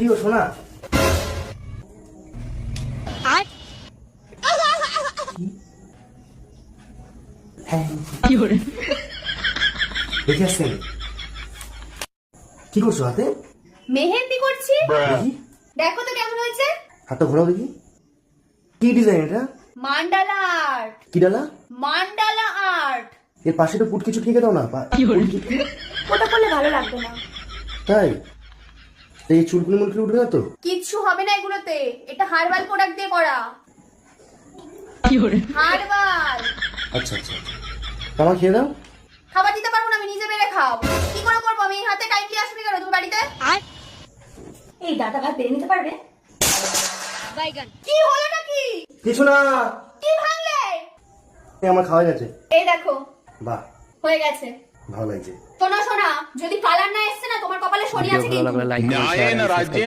কি গো শোনা, দেখে আসছেন কি করছো হাতে? মেহেন্দি করছি। দেখি দেখো তো কেমন হয়েছে। হাতটা ঘোরাও দেখি। কি ডিজাইন এটা? মান্ডালা আর্ট। কি ডালা? মান্ডালা আর্ট। এর পাশে তো পুটকি চুটকি দাও না। ওটা করলে ভালো লাগবে না। তাই এই চুলকুনি মুলকুনি উঠবে না তো? কিচ্ছু হবে না এগুলোতে, এটা হার্বাল প্রোডাক্ট দিয়ে করা। হার্বাল। আচ্ছা আচ্ছা আচ্ছা, আমার খেয়ে দাও। খাবার দিতে পারবো না, আমি নিজে বেড়ে খাও। কি করে করবো আমি? হাতে টাইমলি আসবে কেন তুমি বাড়িতে? এই দাদা ভাত বেড়ে নিতে পারবে? কি হলো নাকি? কিছু না, কি ভাঙলে? আমার খাওয়া গেছে। এই দেখো বাহ, হয়ে গেছে। ভালো লাগছে। শোনা শোনা, যদি কালার না এসছে না তোমার কপালে শনি আছে কিন্তু।